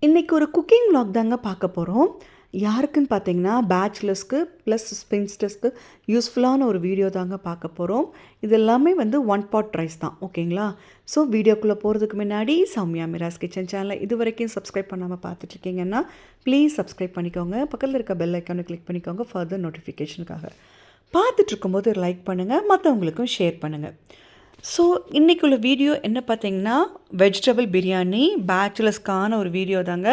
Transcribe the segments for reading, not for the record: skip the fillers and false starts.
இன்றைக்கி ஒரு cooking vlog தாங்க பார்க்க போகிறோம். யாருக்குன்னு பார்த்தீங்கன்னா பேச்சுலர்ஸ்க்கு ப்ளஸ் ஸ்பின்ஸ்டர்ஸ்க்கு யூஸ்ஃபுல்லான ஒரு வீடியோ தாங்க பார்க்க போகிறோம். இது எல்லாமே வந்து ஒன் பாட் ரைஸ் தான், ஓகேங்களா? ஸோ வீடியோக்குள்ளே போகிறதுக்கு முன்னாடி சௌமியா மிராஸ் கிச்சன் சேனலை இது வரைக்கும் சப்ஸ்கிரைப் பண்ணாமல் பார்த்துட்ருக்கீங்கன்னா ப்ளீஸ் சப்ஸ்கிரைப் பண்ணிக்கோங்க. பக்கத்தில் இருக்க பெல் ஐக்கானை கிளிக் பண்ணிக்கோங்க ஃபர்தர் நோட்டிஃபிகேஷனுக்காக. பார்த்துட்டு இருக்கும்போது லைக் பண்ணுங்கள், மற்றவங்களுக்கும் ஷேர் பண்ணுங்கள். ஸோ இன்றைக்குள்ள வீடியோ என்ன பார்த்தீங்கன்னா வெஜிடபிள் பிரியாணி பேச்சுலர்ஸ்க்கான ஒரு வீடியோ தாங்க.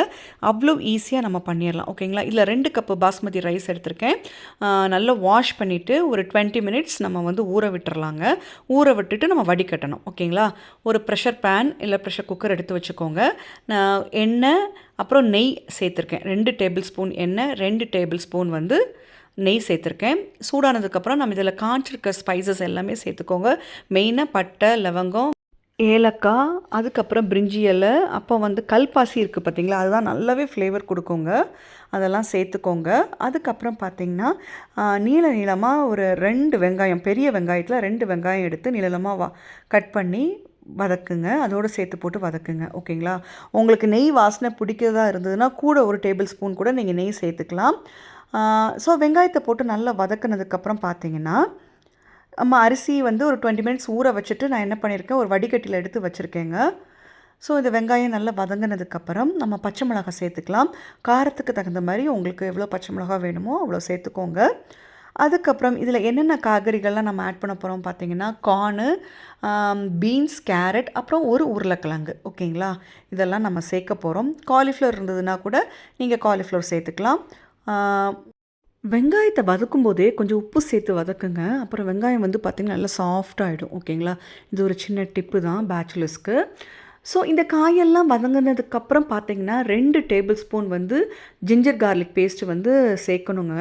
அவ்வளோ ஈஸியாக நம்ம பண்ணிடலாம், ஓகேங்களா? இதில் 2 கப்பு பாஸ்மதி ரைஸ் எடுத்திருக்கேன். நல்லா வாஷ் பண்ணிவிட்டு ஒரு 20 மினிட்ஸ் நம்ம வந்து ஊற விட்டுறலாங்க. ஊற விட்டுட்டு நம்ம வடிகட்டணும், ஓகேங்களா? ஒரு ப்ரெஷர் பேன் இல்லை ப்ரெஷர் குக்கர் எடுத்து வச்சுக்கோங்க. நான் எண்ணெய் அப்புறம் நெய் சேர்த்துருக்கேன். 2 டேபிள் ஸ்பூன் எண்ணெய், 2 டேபிள் ஸ்பூன் வந்து நெய் சேர்த்துருக்கேன். சூடானதுக்கப்புறம் நம்ம இதில் காய்ச்சிருக்க ஸ்பைசஸ் எல்லாமே சேர்த்துக்கோங்க. மெயினாக பட்டை, லவங்கம், ஏலக்காய், அதுக்கப்புறம் பிரிஞ்சி இலை, அப்போ வந்து கல்பாசி இருக்குது பார்த்தீங்களா, அதுதான் நல்லாவே ஃப்ளேவர் கொடுக்குங்க. அதெல்லாம் சேர்த்துக்கோங்க. அதுக்கப்புறம் பார்த்திங்கன்னா நீளமாக ஒரு 2 வெங்காயம், பெரிய வெங்காயத்தில் 2 வெங்காயம் எடுத்து நீளமாக கட் பண்ணி வதக்குங்க. அதோடு சேர்த்து போட்டு வதக்குங்க, ஓகேங்களா? உங்களுக்கு நெய் வாசனை பிடிக்கிறதா இருந்ததுன்னா கூட ஒரு டேபிள் ஸ்பூன் கூட நீங்கள் நெய் சேர்த்துக்கலாம். ஸோ வெங்காயத்தை போட்டு நல்லா வதக்குனதுக்கப்புறம் பார்த்தீங்கன்னா நம்ம அரிசி வந்து ஒரு 20 மினிட்ஸ் ஊற வச்சுட்டு நான் என்ன பண்ணியிருக்கேன், ஒரு வடிகட்டியில் எடுத்து வச்சுருக்கேங்க. ஸோ இந்த வெங்காயம் நல்லா வதங்கினதுக்கப்புறம் நம்ம பச்சை மிளகாய் சேர்த்துக்கலாம். காரத்துக்கு தகுந்த மாதிரி உங்களுக்கு எவ்வளோ பச்சை மிளகாய் வேணுமோ அவ்வளோ சேர்த்துக்கோங்க. அதுக்கப்புறம் இதில் என்னென்ன காய்கறிகள்லாம் நம்ம ஆட் பண்ண போகிறோம் பார்த்தீங்கன்னா கார்னு, பீன்ஸ், கேரட், அப்புறம் ஒரு உருளைக்கிழங்கு, ஓகேங்களா? இதெல்லாம் நம்ம சேர்க்க போகிறோம். காலிஃப்ளவர் இருந்ததுன்னா கூட நீங்கள் காலிஃப்ளவர் சேர்த்துக்கலாம். வெங்காயத்தை வதக்கும் போதே கொஞ்சம் உப்பு சேர்த்து வதக்குங்க. அப்புறம் வெங்காயம் வந்து பார்த்திங்கன்னா நல்லா சாஃப்டாகிடும், ஓகேங்களா? இது ஒரு சின்ன டிப்பு தான் பேச்சுலர்ஸ்க்கு. ஸோ இந்த காயெல்லாம் வதங்கினதுக்கப்புறம் பார்த்திங்கன்னா 2 டேபிள் ஸ்பூன் வந்து ஜிஞ்சர் கார்லிக் பேஸ்ட்டு வந்து சேர்க்கணுங்க.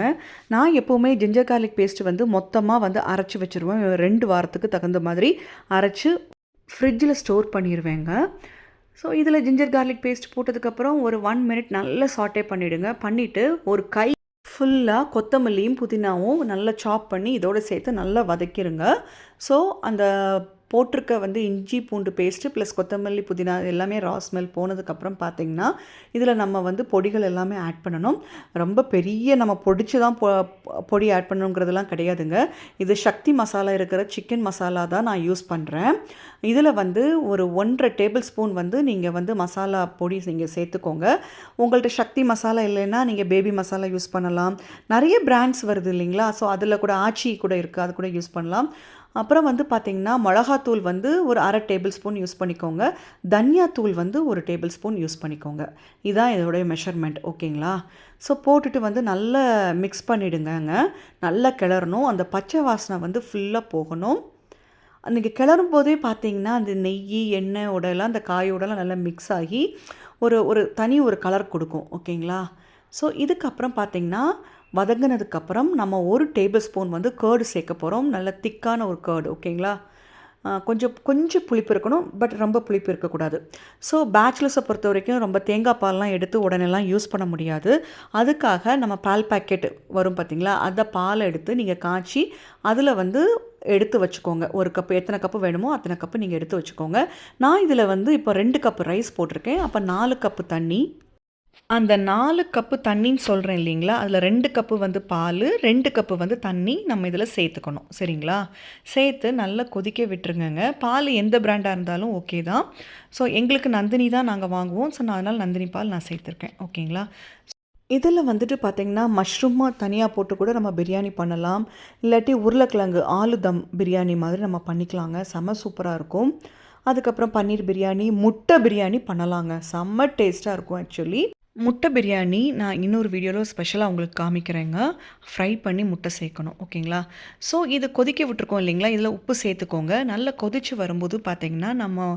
நான் எப்போவுமே ஜிஞ்சர் கார்லிக் பேஸ்ட்டு வந்து மொத்தமாக வந்து அரைச்சி வச்சுருவேன். 2 வாரத்துக்கு தகுந்த மாதிரி அரைச்சி ஃப்ரிட்ஜில் ஸ்டோர் பண்ணிடுவேங்க. ஸோ இதில் ஜிஞ்சர் கார்லிக் பேஸ்ட் போட்டதுக்கப்புறம் ஒரு 1 மினிட் நல்லா சாட்டே பண்ணிவிடுங்க. பண்ணிவிட்டு ஒரு கை ஃபுல்லாக கொத்தமல்லியும் புதினாவும் நல்லா சாப் பண்ணி இதோடு சேர்த்து நல்லா வதக்கிடுங்க. ஸோ அந்த போட்டிருக்க வந்து இஞ்சி பூண்டு பேஸ்ட்டு ப்ளஸ் கொத்தமல்லி புதினா எல்லாமே ரா ஸ்மெல் போனதுக்கப்புறம் பார்த்திங்கன்னா இதில் நம்ம வந்து பொடிகள் எல்லாமே ஆட் பண்ணணும். ரொம்ப பெரிய நம்ம பொடிச்சு தான் பொடி ஆட் பண்ணணுங்கிறதுலாம் கிடையாதுங்க. இது சக்தி மசாலா இருக்கிற சிக்கன் மசாலா தான் நான் யூஸ் பண்ணுறேன். இதில் வந்து ஒரு 1.5 டேபிள் ஸ்பூன் வந்து நீங்கள் வந்து மசாலா பொடி நீங்கள் சேர்த்துக்கோங்க. உங்கள்கிட்ட சக்தி மசாலா இல்லைன்னா நீங்கள் பேபி மசாலா யூஸ் பண்ணலாம். நிறைய பிராண்ட்ஸ் வருது இல்லைங்களா? ஸோ அதில் கூட ஆச்சி கூட இருக்குது, அது கூட யூஸ் பண்ணலாம். அப்புறம் வந்து பார்த்திங்கன்னா மிளகாத்தூள் வந்து ஒரு 1/2 டேபிள் ஸ்பூன் யூஸ் பண்ணிக்கோங்க. தனியாத்தூள் வந்து ஒரு டேபிள் ஸ்பூன் யூஸ் பண்ணிக்கோங்க. இதுதான் இதோடைய மெஷர்மெண்ட், ஓகேங்களா? ஸோ போட்டுட்டு வந்து நல்லா மிக்ஸ் பண்ணிவிடுங்கங்க. நல்லா கிளறணும். அந்த பச்சை வாசனை வந்து ஃபுல்லாக போகணும். அன்றைக்கி கிளறும் போதே பார்த்திங்கன்னா அந்த நெய் எண்ணெயோடலாம் அந்த காயோடலாம் நல்லா மிக்ஸ் ஆகி ஒரு தனி ஒரு கலர் கொடுக்கும், ஓகேங்களா? ஸோ இதுக்கப்புறம் பார்த்திங்கன்னா வதங்கினதுக்கப்புறம் நம்ம ஒரு டேபிள் ஸ்பூன் வந்து கேர்டு சேர்க்க போகிறோம். நல்ல திக்கான ஒரு கேர்டு, ஓகேங்களா? கொஞ்சம் புளிப்பு இருக்கணும், பட் ரொம்ப புளிப்பு இருக்கக்கூடாது. ஸோ பேச்சுலர்ஸை பொறுத்த வரைக்கும் ரொம்ப தேங்காய் பால்லாம் எடுத்து உடனேலாம் யூஸ் பண்ண முடியாது. அதுக்காக நம்ம பால் பேக்கெட் வரும் பார்த்திங்களா, அந்த பாலை எடுத்து நீங்கள் காய்ச்சி அதில் வந்து எடுத்து வச்சுக்கோங்க. ஒரு கப்பு எத்தனை கப்பு வேணுமோ அத்தனை கப்பு நீங்கள் எடுத்து வச்சுக்கோங்க. நான் இதில் வந்து இப்போ 2 கப்பு ரைஸ் போட்டிருக்கேன். அப்போ 4 கப்பு தண்ணி. அந்த 4 கப்பு தண்ணின்னு சொல்கிறேன் இல்லைங்களா, அதில் 2 கப்பு வந்து பால், 2 கப்பு வந்து தண்ணி நம்ம இதில் சேர்த்துக்கணும், சரிங்களா? சேர்த்து நல்லா கொதிக்க விட்டுருங்கங்க. பால் எந்த பிராண்டாக இருந்தாலும் ஓகே தான். ஸோ எங்களுக்கு நந்தினி தான் நாங்கள் வாங்குவோம். ஸோ நான் அதனால் நந்தினி பால் நான் சேர்த்துருக்கேன், ஓகேங்களா? இதில் வந்துட்டு பார்த்திங்கன்னா மஷ்ரூமாக தனியாக போட்டு கூட நம்ம பிரியாணி பண்ணலாம். இல்லாட்டி உருளைக்கிழங்கு ஆலு தம் பிரியாணி மாதிரி நம்ம பண்ணிக்கலாங்க. செம்ம சூப்பராக இருக்கும். அதுக்கப்புறம் பன்னீர் பிரியாணி, முட்டை பிரியாணி பண்ணலாங்க. செம்ம டேஸ்ட்டாக இருக்கும் ஆக்சுவலி. முட்டை பிரியாணி நான் இன்னொரு வீடியோவில் ஸ்பெஷலாக உங்களுக்கு காமிக்கிறேங்க. ஃப்ரை பண்ணி முட்டை சேர்க்கணும், ஓகேங்களா? ஸோ இது கொதிக்க விட்டுருக்கோம் இல்லைங்களா, இதில் உப்பு சேர்த்துக்கோங்க. நல்லா கொதித்து வரும்போது பார்த்திங்கன்னா நம்ம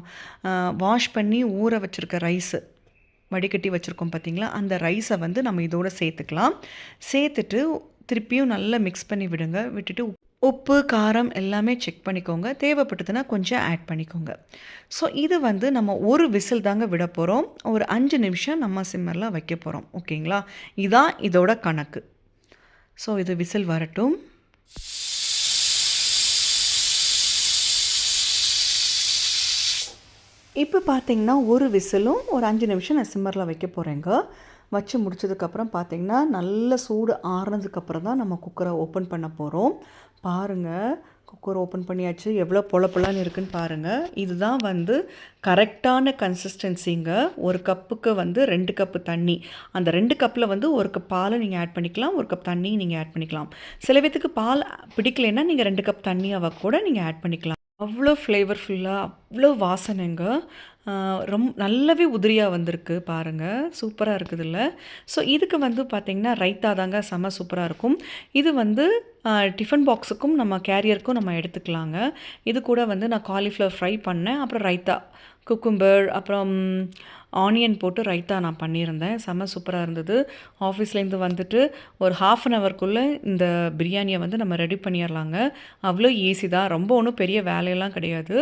வாஷ் பண்ணி ஊற வச்சுருக்க ரைஸு வடிகட்டி வச்சுருக்கோம் பார்த்திங்களா, அந்த ரைஸை வந்து நம்ம இதோடு சேர்த்துக்கலாம். சேர்த்துட்டு திருப்பியும் நல்லா மிக்ஸ் பண்ணி விடுங்க. விட்டுட்டு உப்பு காரம் எல்லாமே செக் பண்ணிக்கோங்க. தேவைப்பட்டதுன்னா கொஞ்சம் ஆட் பண்ணிக்கோங்க. ஸோ இது வந்து நம்ம ஒரு விசில் தாங்க விட போகிறோம். ஒரு 5 நிமிஷம் நம்ம சிம்மரில் வைக்க போகிறோம், ஓகேங்களா? இதான் இதோட கணக்கு. ஸோ இது விசில் வரட்டும். இப்போ பார்த்தீங்கன்னா, ஒரு விசிலும் ஒரு 5 நிமிஷம் நான் சிம்மர்ல வைக்க போறேங்க. வச்சு முடிச்சதுக்கப்புறம் பார்த்தீங்கன்னா, நல்ல சூடு ஆறுனதுக்கப்புறம் தான் நம்ம குக்கரை ஓப்பன் பண்ண போறோம். பாருங்க, குக்கர் ஓப்பன் பண்ணியாச்சு. எவ்வளோ பொல பொலன்னு இருக்குன்னு பாருங்க. இதுதான் வந்து கரெக்டான கன்சிஸ்டன்சிங்க. 1 கப்புக்கு வந்து 2 கப்பு தண்ணி. அந்த 2 கப்பில் வந்து 1 கப் பாலை நீங்கள் ஆட் பண்ணிக்கலாம். 1 கப் தண்ணி நீங்கள் ஆட் பண்ணிக்கலாம். சில பேத்துக்கு பால் பிடிக்கலைன்னா, நீங்கள் 2 கப் தண்ணியாவ கூட நீங்கள் ஆட் பண்ணிக்கலாம். அவ்வளோ ஃப்ளேவர்ஃபுல்லாக, அவ்வளோ வாசனைங்க. நல்லாவே உதிரியாக வந்திருக்கு பாருங்கள். சூப்பராக இருக்குதுல்ல. ஸோ இதுக்கு வந்து பார்த்திங்கன்னா, ரைத்தா தாங்க செம்ம சூப்பராக இருக்கும். இது வந்து டிஃபன் பாக்ஸுக்கும் நம்ம கேரியருக்கும் நம்ம எடுத்துக்கலாங்க. இது கூட வந்து நான் காலிஃப்ளவர் ஃப்ரை பண்ணேன். அப்புறம் ரைத்தா, குக்கும்பர், அப்புறம் ஆனியன் போட்டு ரைத்தா நான் பண்ணியிருந்தேன். செம்ம சூப்பராக இருந்தது. ஆஃபீஸ்லேருந்து வந்துட்டு ஒரு 1/2 அன் ஹவர்க்குள்ளே இந்த பிரியாணியை வந்து நம்ம ரெடி பண்ணிடலாங்க. அவ்வளோ ஈஸி தான். ரொம்ப ஒன்றும் பெரிய வேலையெல்லாம் கிடையாது.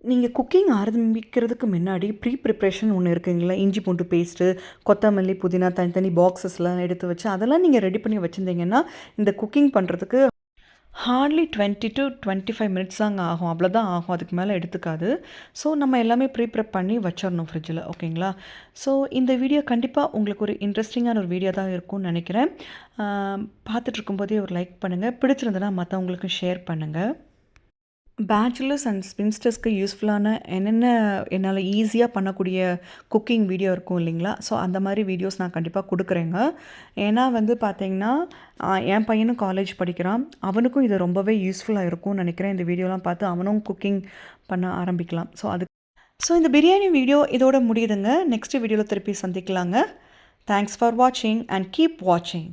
நீங்கள் குக்கிங் ஆரம்பிக்கிறதுக்கு முன்னாடி ப்ரிப்ரேஷன் ஒன்று இருக்குங்களா? இஞ்சி பூண்டு பேஸ்ட்டு, கொத்தமல்லி, புதினா தனித்தனி பாக்ஸஸ்லாம் எடுத்து வச்சு அதெல்லாம் நீங்கள் ரெடி பண்ணி வச்சுருந்தீங்கன்னா, இந்த குக்கிங் பண்ணுறதுக்கு ஹார்ட்லி 20 to 25 மினிட்ஸ் தாங்க ஆகும். அவ்வளோதான் ஆகும். அதுக்கு மேலே எடுத்துக்காது. ஸோ நம்ம எல்லாமே ப்ரிப் பண்ணி வச்சிடணும் ஃப்ரிட்ஜில். ஓகேங்களா? ஸோ இந்த வீடியோ கண்டிப்பாக உங்களுக்கு ஒரு இன்ட்ரெஸ்டிங்கான ஒரு வீடியோ தான் இருக்கும்னு நினைக்கிறேன். பார்த்துட்ருக்கும்போதே ஒரு லைக் பண்ணுங்கள். பிடிச்சிருந்ததுன்னா மற்றவங்களுக்கும் ஷேர் பண்ணுங்கள். பேச்சுலர்ஸ் அண்ட் ஸ்பின்ஸ்டர்ஸ்க்கு யூஸ்ஃபுல்லான என்னென்ன என்னால் ஈஸியாக பண்ணக்கூடிய குக்கிங் வீடியோ இருக்கும் இல்லைங்களா? ஸோ அந்த மாதிரி வீடியோஸ் நான் கண்டிப்பாக கொடுக்குறேங்க. ஏன்னா வந்து பார்த்தீங்கன்னா, என் பையனும் காலேஜ் படிக்கிறான். அவனுக்கும் இது ரொம்பவே யூஸ்ஃபுல்லாக இருக்கும்னு நினைக்கிறேன். இந்த வீடியோலாம் பார்த்து அவனும் குக்கிங் பண்ண ஆரம்பிக்கலாம். ஸோ இந்த பிரியாணி வீடியோ இதோட முடியுதுங்க. நெக்ஸ்ட் வீடியோவில் திருப்பி சந்திக்கலாங்க. தேங்க்ஸ் ஃபார் வாட்சிங் அண்ட் கீப் வாட்சிங்.